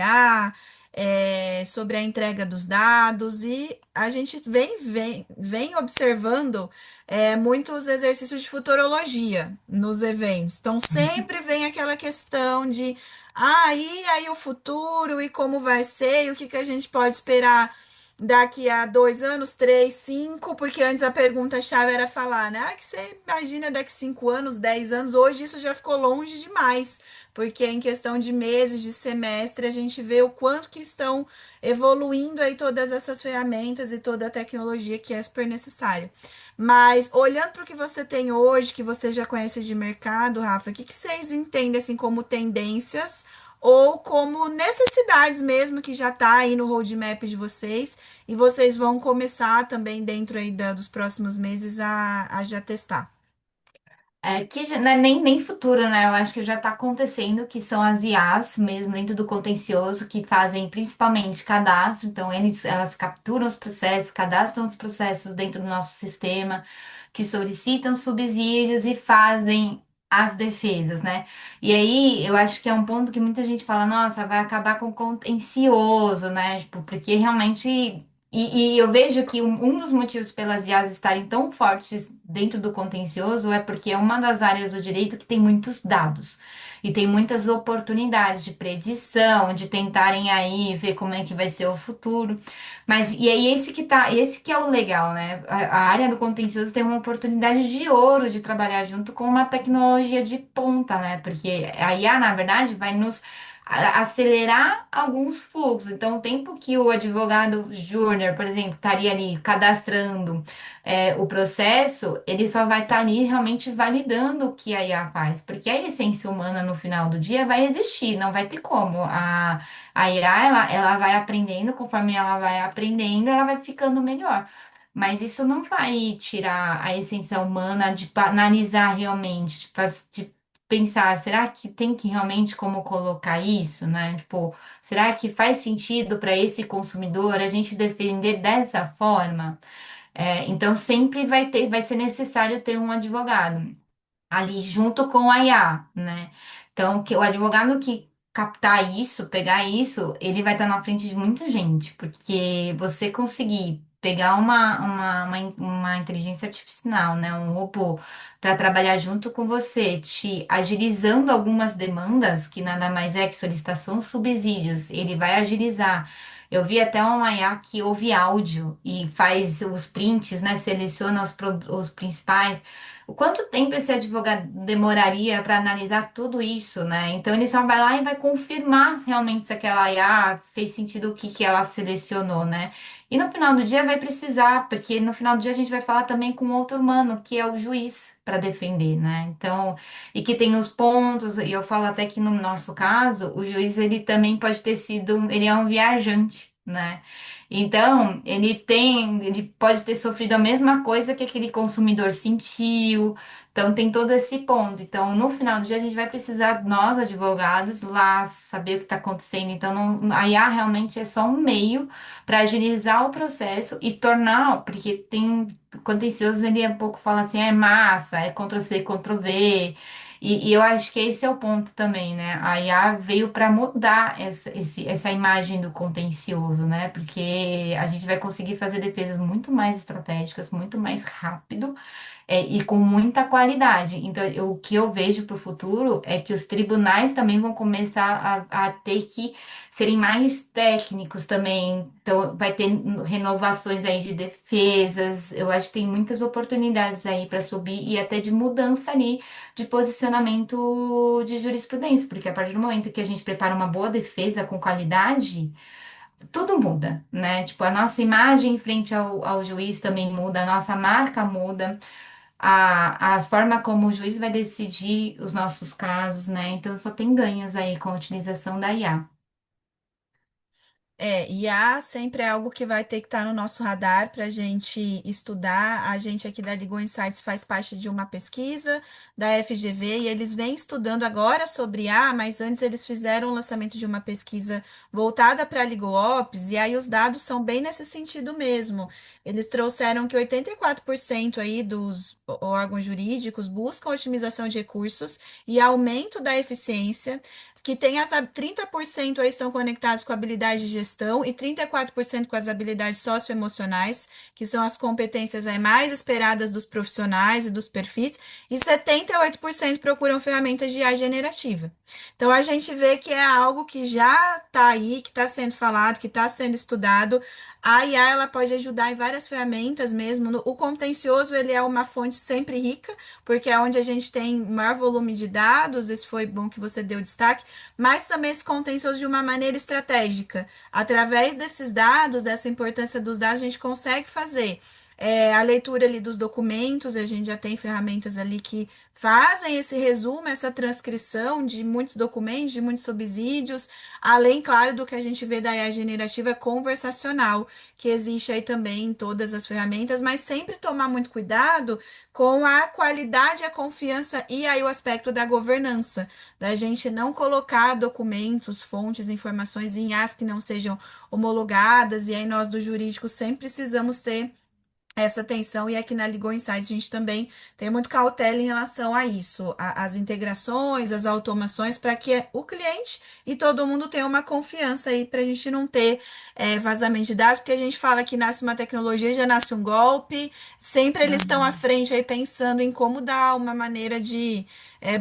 sobre a entrega dos dados e a gente vem observando muitos exercícios de futurologia nos eventos. Então, sempre vem aquela questão de e aí o futuro e como vai ser e o que que a gente pode esperar daqui a 2 anos, três, cinco, porque antes a pergunta-chave era falar, né? Que você imagina daqui 5 anos, 10 anos, hoje isso já ficou longe demais, porque em questão de meses, de semestre, a gente vê o quanto que estão evoluindo aí todas essas ferramentas e toda a tecnologia que é super necessária. Mas olhando para o que você tem hoje, que você já conhece de mercado, Rafa, o que que vocês entendem assim como tendências ou como necessidades mesmo que já está aí no roadmap de vocês e vocês vão começar também dentro aí dos próximos meses a já testar? É, que não é nem futuro, né? Eu acho que já está acontecendo, que são as IAs mesmo dentro do contencioso, que fazem principalmente cadastro. Então, elas capturam os processos, cadastram os processos dentro do nosso sistema, que solicitam subsídios e fazem as defesas, né? E aí, eu acho que é um ponto que muita gente fala, nossa, vai acabar com o contencioso, né? Tipo, porque realmente. E eu vejo que um dos motivos pelas IAs estarem tão fortes dentro do contencioso é porque é uma das áreas do direito que tem muitos dados. e tem muitas oportunidades de predição, de tentarem aí ver como é que vai ser o futuro. Mas e aí esse que é o legal, né? A área do contencioso tem uma oportunidade de ouro de trabalhar junto com uma tecnologia de ponta, né? Porque a IA, na verdade, vai nos acelerar alguns fluxos. Então, o tempo que o advogado júnior, por exemplo, estaria ali cadastrando o processo, ele só vai estar ali realmente validando o que a IA faz, porque a essência humana no final do dia vai existir, não vai ter como. A IA, ela vai aprendendo, conforme ela vai aprendendo, ela vai ficando melhor. Mas isso não vai tirar a essência humana de analisar realmente, de pensar, será que tem que realmente como colocar isso, né? Tipo, será que faz sentido para esse consumidor a gente defender dessa forma? Então sempre vai ser necessário ter um advogado ali junto com a IA, né? Então, que o advogado que captar isso, pegar isso, ele vai estar na frente de muita gente, porque você conseguir pegar uma inteligência artificial, né, um robô, para trabalhar junto com você, te agilizando algumas demandas, que nada mais é que solicitação de subsídios, ele vai agilizar. Eu vi até uma IA que ouve áudio e faz os prints, né? Seleciona os principais. O quanto tempo esse advogado demoraria para analisar tudo isso, né? Então ele só vai lá e vai confirmar realmente se aquela IA fez sentido o que que ela selecionou, né? E no final do dia vai precisar, porque no final do dia a gente vai falar também com outro humano, que é o juiz, para defender, né? Então, e que tem os pontos, e eu falo até que no nosso caso, o juiz ele também pode ter sido, ele é um viajante, né? Então, ele pode ter sofrido a mesma coisa que aquele consumidor sentiu. Então, tem todo esse ponto. Então, no final do dia, a gente vai precisar, nós, advogados, lá saber o que está acontecendo. Então, a IA realmente é só um meio para agilizar o processo e tornar, porque tem contencioso, ele é um pouco fala assim, é massa, é Ctrl+C, Ctrl+V. E eu acho que esse é o ponto também, né? A IA veio para mudar essa imagem do contencioso, né? Porque a gente vai conseguir fazer defesas muito mais estratégicas, muito mais rápido e com muita qualidade. Então, o que eu vejo para o futuro é que os tribunais também vão começar a ter que serem mais técnicos também. Então, vai ter renovações aí de defesas. Eu acho que tem muitas oportunidades aí para subir e até de mudança ali de posicionamento de jurisprudência, porque a partir do momento que a gente prepara uma boa defesa com qualidade, tudo muda, né? Tipo, a nossa imagem em frente ao juiz também muda, a nossa marca muda a forma como o juiz vai decidir os nossos casos, né? Então só tem ganhos aí com a utilização da IA. IA sempre é algo que vai ter que estar no nosso radar para a gente estudar. A gente aqui da Legal Insights faz parte de uma pesquisa da FGV e eles vêm estudando agora sobre IA, mas antes eles fizeram o lançamento de uma pesquisa voltada para a Legal Ops, e aí os dados são bem nesse sentido mesmo. Eles trouxeram que 84% aí dos órgãos jurídicos buscam otimização de recursos e aumento da eficiência, que tem essa 30% aí são conectados com habilidade de gestão e 34% com as habilidades socioemocionais, que são as competências aí mais esperadas dos profissionais e dos perfis, e 78% procuram ferramentas de IA generativa. Então a gente vê que é algo que já está aí, que está sendo falado, que está sendo estudado. A IA ela pode ajudar em várias ferramentas mesmo. O contencioso ele é uma fonte sempre rica, porque é onde a gente tem maior volume de dados. Isso foi bom que você deu destaque, mas também se contencioso de uma maneira estratégica. Através desses dados, dessa importância dos dados, a gente consegue fazer a leitura ali dos documentos, a gente já tem ferramentas ali que fazem esse resumo, essa transcrição de muitos documentos, de muitos subsídios, além, claro, do que a gente vê da IA generativa conversacional, que existe aí também em todas as ferramentas, mas sempre tomar muito cuidado com a qualidade, a confiança e aí o aspecto da governança, da gente não colocar documentos, fontes, informações em IAs que não sejam homologadas, e aí nós do jurídico sempre precisamos ter essa atenção, e aqui na Legal Insights a gente também tem muito cautela em relação a isso, as integrações, as automações, para que o cliente e todo mundo tenha uma confiança aí, para a gente não ter vazamento de dados, porque a gente fala que nasce uma tecnologia, já nasce um golpe, sempre eles estão à Uhum. frente aí pensando em como dar uma maneira de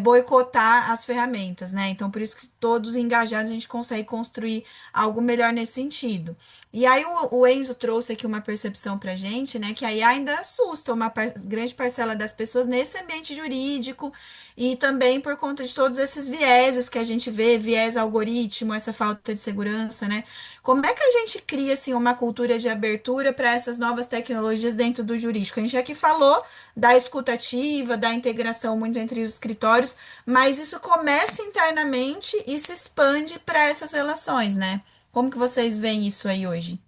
boicotar as ferramentas, né? Então, por isso que todos engajados a gente consegue construir algo melhor nesse sentido. E aí o Enzo trouxe aqui uma percepção para a gente, né, que a IA ainda assusta uma grande parcela das pessoas nesse ambiente jurídico e também por conta de todos esses vieses que a gente vê, viés algoritmo, essa falta de segurança, né? Como é que a gente cria assim uma cultura de abertura para essas novas tecnologias dentro do jurídico? A gente aqui falou da escutativa, da integração muito entre os escritórios, mas isso começa internamente e se expande para essas relações, né? Como que vocês veem isso aí hoje?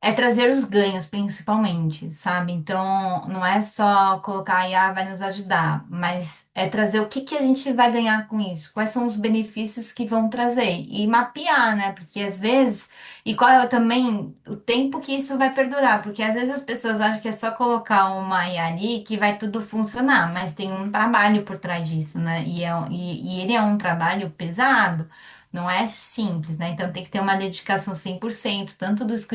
É trazer os ganhos, principalmente, sabe? Então, não é só colocar a IA vai nos ajudar, mas é trazer o que que a gente vai ganhar com isso, quais são os benefícios que vão trazer e mapear, né? Porque às vezes, e qual é também o tempo que isso vai perdurar, porque às vezes as pessoas acham que é só colocar uma IA ali que vai tudo funcionar, mas tem um trabalho por trás disso, né? E ele é um trabalho pesado. Não é simples, né? Então tem que ter uma dedicação 100%, tanto dos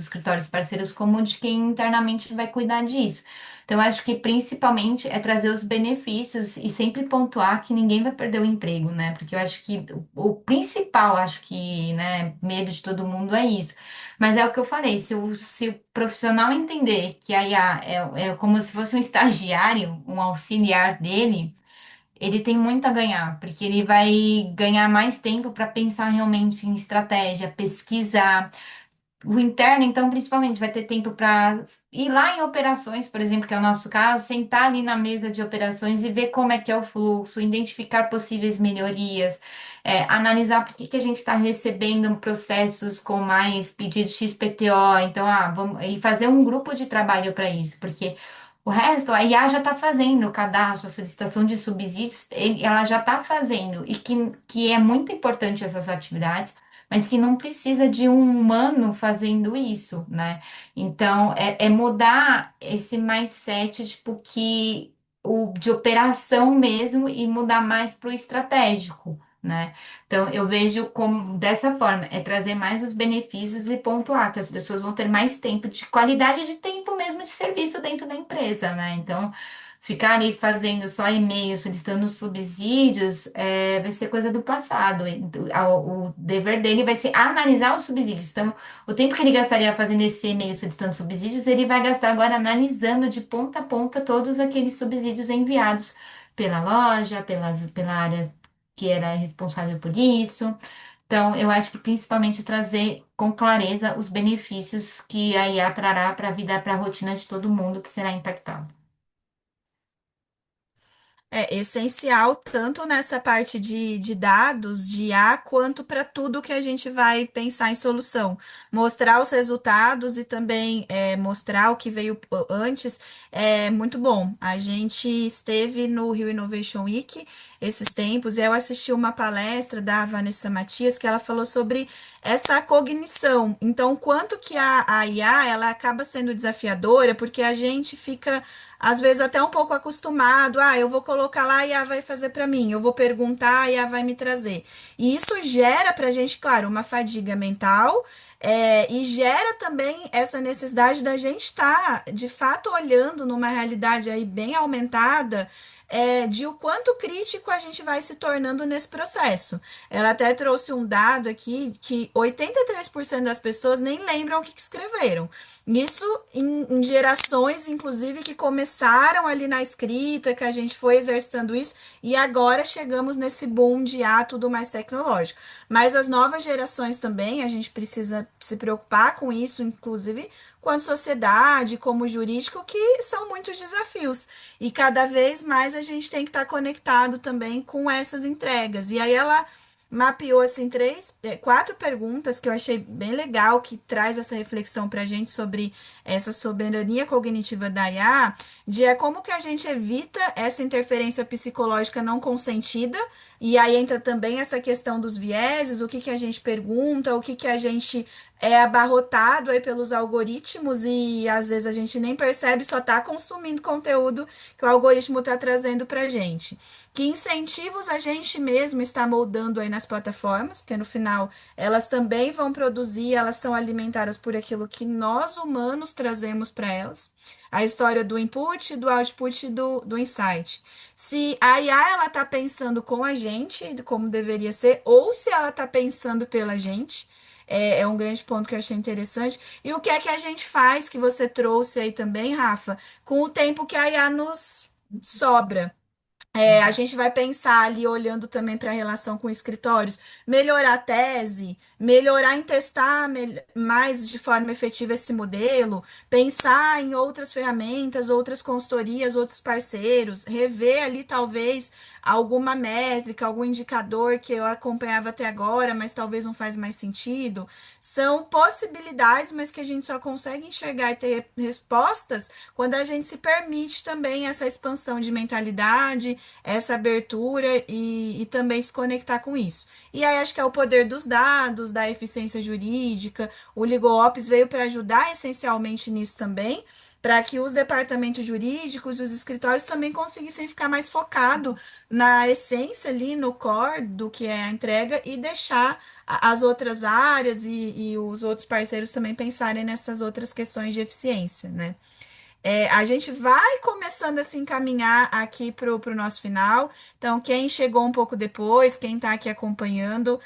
escritórios parceiros como de quem internamente vai cuidar disso. Então, eu acho que principalmente é trazer os benefícios e sempre pontuar que ninguém vai perder o emprego, né? Porque eu acho que o principal, acho que, né, medo de todo mundo é isso. Mas é o que eu falei, se o profissional entender que a IA é como se fosse um estagiário, um auxiliar dele, ele tem muito a ganhar, porque ele vai ganhar mais tempo para pensar realmente em estratégia, pesquisar. O interno, então, principalmente, vai ter tempo para ir lá em operações, por exemplo, que é o nosso caso, sentar ali na mesa de operações e ver como é que é o fluxo, identificar possíveis melhorias, analisar por que que a gente está recebendo processos com mais pedidos XPTO. Então, vamos, e fazer um grupo de trabalho para isso, porque o resto, a IA já está fazendo, o cadastro, a solicitação de subsídios, ela já está fazendo, e que é muito importante essas atividades, mas que não precisa de um humano fazendo isso, né? Então, é mudar esse mindset, tipo, de operação mesmo e mudar mais para o estratégico. Né? Então, eu vejo como dessa forma, é trazer mais os benefícios e pontuar que as pessoas vão ter mais tempo de qualidade de tempo mesmo de serviço dentro da empresa, né? Então, ficar ali fazendo só e-mail, solicitando subsídios, vai ser coisa do passado. O dever dele vai ser analisar os subsídios. Então, o tempo que ele gastaria fazendo esse e-mail solicitando subsídios, ele vai gastar agora analisando de ponta a ponta todos aqueles subsídios enviados pela loja, pela área que era responsável por isso. Então, eu acho que principalmente trazer com clareza os benefícios que a IA trará para a vida, para a rotina de todo mundo que será impactado. É essencial tanto nessa parte de dados, de IA, quanto para tudo que a gente vai pensar em solução. Mostrar os resultados e também mostrar o que veio antes é muito bom. A gente esteve no Rio Innovation Week esses tempos e eu assisti uma palestra da Vanessa Matias que ela falou sobre essa cognição. Então, quanto que a IA ela acaba sendo desafiadora, porque a gente fica às vezes até um pouco acostumado, eu vou colocar lá e a IA vai fazer para mim, eu vou perguntar e a IA vai me trazer. E isso gera para a gente, claro, uma fadiga mental, e gera também essa necessidade da gente estar, de fato, olhando numa realidade aí bem aumentada, de o quanto crítico a gente vai se tornando nesse processo. Ela até trouxe um dado aqui que 83% das pessoas nem lembram o que escreveram. Isso em gerações, inclusive, que começaram ali na escrita, que a gente foi exercitando isso, e agora chegamos nesse boom de tudo mais tecnológico. Mas as novas gerações também, a gente precisa se preocupar com isso, inclusive, quanto sociedade, como jurídico, que são muitos desafios. E cada vez mais a gente tem que estar conectado também com essas entregas. E aí ela mapeou assim quatro perguntas que eu achei bem legal, que traz essa reflexão para a gente sobre essa soberania cognitiva da IA, de como que a gente evita essa interferência psicológica não consentida, e aí entra também essa questão dos vieses, o que que a gente pergunta, o que que a gente é abarrotado aí pelos algoritmos e às vezes a gente nem percebe, só está consumindo conteúdo que o algoritmo está trazendo para gente. Que incentivos a gente mesmo está moldando aí nas plataformas, porque no final elas também vão produzir, elas são alimentadas por aquilo que nós humanos trazemos para elas. A história do input, do output e do insight. Se a IA ela está pensando com a gente, como deveria ser, ou se ela está pensando pela gente. É um grande ponto que eu achei interessante. E o que é que a gente faz, que você trouxe aí também, Rafa, com o tempo que a IA nos sobra? A gente vai pensar ali, olhando também para a relação com escritórios, melhorar a tese, melhorar em testar mais de forma efetiva esse modelo, pensar em outras ferramentas, outras consultorias, outros parceiros, rever ali talvez alguma métrica, algum indicador que eu acompanhava até agora, mas talvez não faz mais sentido. São possibilidades, mas que a gente só consegue enxergar e ter respostas quando a gente se permite também essa expansão de mentalidade, essa abertura e também se conectar com isso. E aí acho que é o poder dos dados, da eficiência jurídica. O LegalOps veio para ajudar essencialmente nisso também, para que os departamentos jurídicos e os escritórios também conseguissem ficar mais focado na essência ali, no core do que é a entrega e deixar as outras áreas e os outros parceiros também pensarem nessas outras questões de eficiência, né? A gente vai começando a se encaminhar aqui para o nosso final. Então, quem chegou um pouco depois, quem está aqui acompanhando,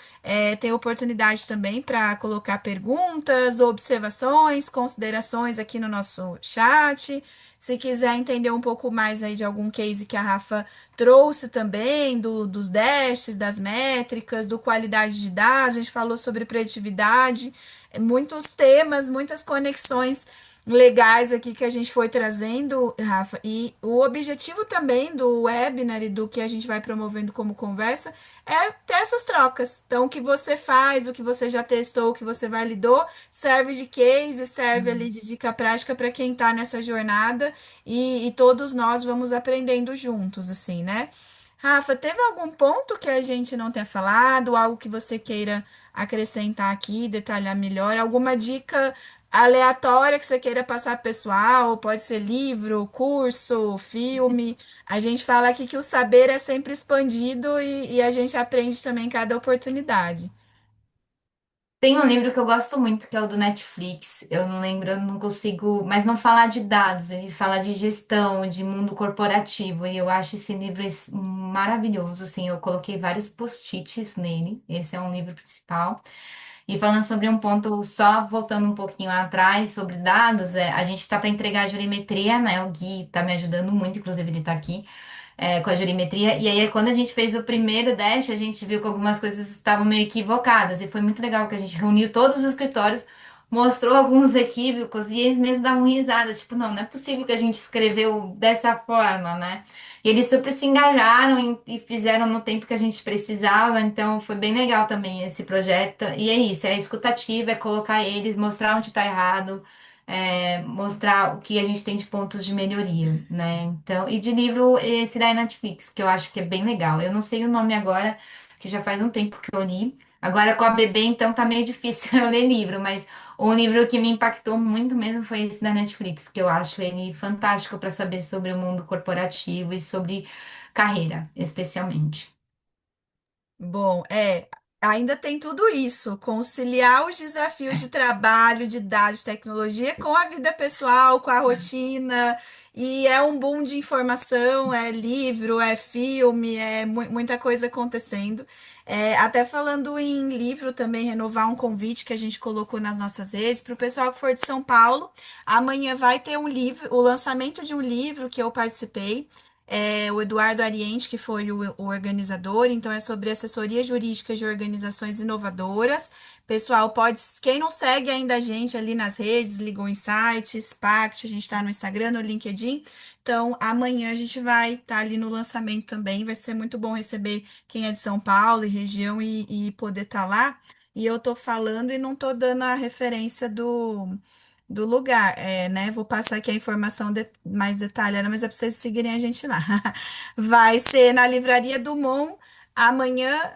tem oportunidade também para colocar perguntas, observações, considerações aqui no nosso chat. Se quiser entender um pouco mais aí de algum case que a Rafa trouxe também, dos dashes, das métricas, do qualidade de dados, a gente falou sobre preditividade, muitos temas, muitas conexões legais aqui que a gente foi trazendo, Rafa. E o objetivo também do webinar e do que a gente vai promovendo como conversa é ter essas trocas. Então, o que você faz, o que você já testou, o que você validou, serve de case, serve ali de dica prática para quem está nessa jornada e todos nós vamos aprendendo juntos, assim, né? Rafa, teve algum ponto que a gente não tenha falado, algo que você queira acrescentar aqui, detalhar melhor, alguma dica aleatória que você queira passar pro pessoal, pode ser livro, curso, filme. A gente fala aqui que o saber é sempre expandido e a gente aprende também em cada oportunidade. Tem um livro que eu gosto muito, que é o do Netflix. Eu não lembro, eu não consigo, mas não falar de dados, ele fala de gestão, de mundo corporativo, e eu acho esse livro maravilhoso, assim, eu coloquei vários post-its nele. Esse é um livro principal. E falando sobre um ponto, só voltando um pouquinho lá atrás, sobre dados, a gente está para entregar a jurimetria, né? O Gui está me ajudando muito, inclusive ele está aqui com a jurimetria. E aí, quando a gente fez o primeiro dash, a gente viu que algumas coisas estavam meio equivocadas. E foi muito legal que a gente reuniu todos os escritórios, mostrou alguns equívocos e eles mesmos davam risada. Tipo, não, não é possível que a gente escreveu dessa forma, né? E eles super se engajaram e fizeram no tempo que a gente precisava. Então, foi bem legal também esse projeto. E é isso, é escutativa, é colocar eles, mostrar onde está errado, mostrar o que a gente tem de pontos de melhoria, né? Então, e de livro, esse da Netflix, que eu acho que é bem legal. Eu não sei o nome agora, que já faz um tempo que eu li. Agora com a bebê, então tá meio difícil eu ler livro, mas um livro que me impactou muito mesmo foi esse da Netflix, que eu acho ele fantástico para saber sobre o mundo corporativo e sobre carreira, especialmente. Bom, ainda tem tudo isso, conciliar os desafios de trabalho, de dados, de tecnologia com a vida pessoal, com a rotina, e é um boom de informação, é livro, é filme, é muita coisa acontecendo. Até falando em livro, também renovar um convite que a gente colocou nas nossas redes para o pessoal que for de São Paulo. Amanhã vai ter um livro, o lançamento de um livro que eu participei o Eduardo Ariente, que foi o organizador, então é sobre assessoria jurídica de organizações inovadoras. Pessoal, quem não segue ainda a gente ali nas redes, Legal Insights, Pact, a gente está no Instagram, no LinkedIn. Então, amanhã a gente vai estar ali no lançamento também. Vai ser muito bom receber quem é de São Paulo e região e poder estar lá. E eu tô falando e não tô dando a referência do lugar, né? Vou passar aqui a informação mais detalhada, mas é para vocês seguirem a gente lá. Vai ser na Livraria do Mon amanhã,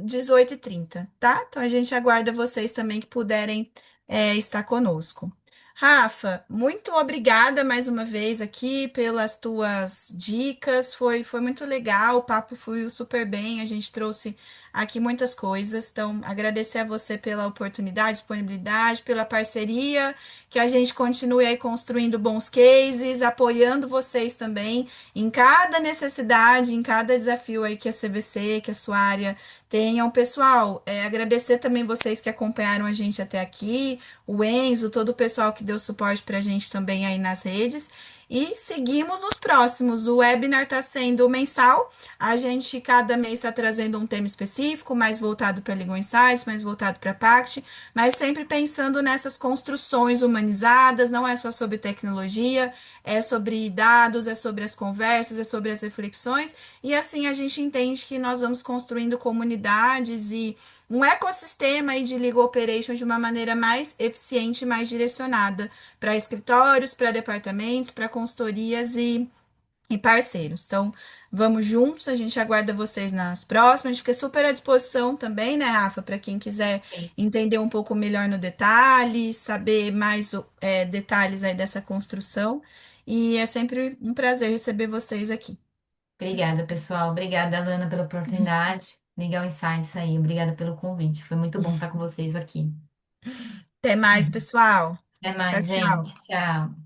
18h30, tá? Então a gente aguarda vocês também que puderem estar conosco. Rafa, muito obrigada mais uma vez aqui pelas tuas dicas. Foi muito legal, o papo fluiu super bem. A gente trouxe aqui muitas coisas. Então, agradecer a você pela oportunidade, disponibilidade, pela parceria, que a gente continue aí construindo bons cases, apoiando vocês também em cada necessidade, em cada desafio aí que a CVC, que a sua área tenham. Pessoal, agradecer também vocês que acompanharam a gente até aqui, o Enzo, todo o pessoal que deu suporte para a gente também aí nas redes. E seguimos nos próximos. O webinar está sendo mensal. A gente cada mês está trazendo um tema específico, mais voltado para Legal Insights, mais voltado para a Pact, mas sempre pensando nessas construções humanizadas, não é só sobre tecnologia, é sobre dados, é sobre as conversas, é sobre as reflexões, e assim a gente entende que nós vamos construindo comunidades e um ecossistema aí de legal operation de uma maneira mais eficiente, mais direcionada para escritórios, para departamentos, para consultorias e parceiros. Então, vamos juntos, a gente aguarda vocês nas próximas. A gente fica super à disposição também, né, Rafa, para quem quiser entender um pouco melhor no detalhe, saber mais detalhes aí dessa construção. E é sempre um prazer receber vocês aqui. Obrigada, pessoal. Obrigada, Alana, pela oportunidade. Legal Insights aí. Obrigada pelo convite. Foi muito bom estar com vocês aqui. Até mais, pessoal. Até Tchau, mais, gente. tchau. Tchau.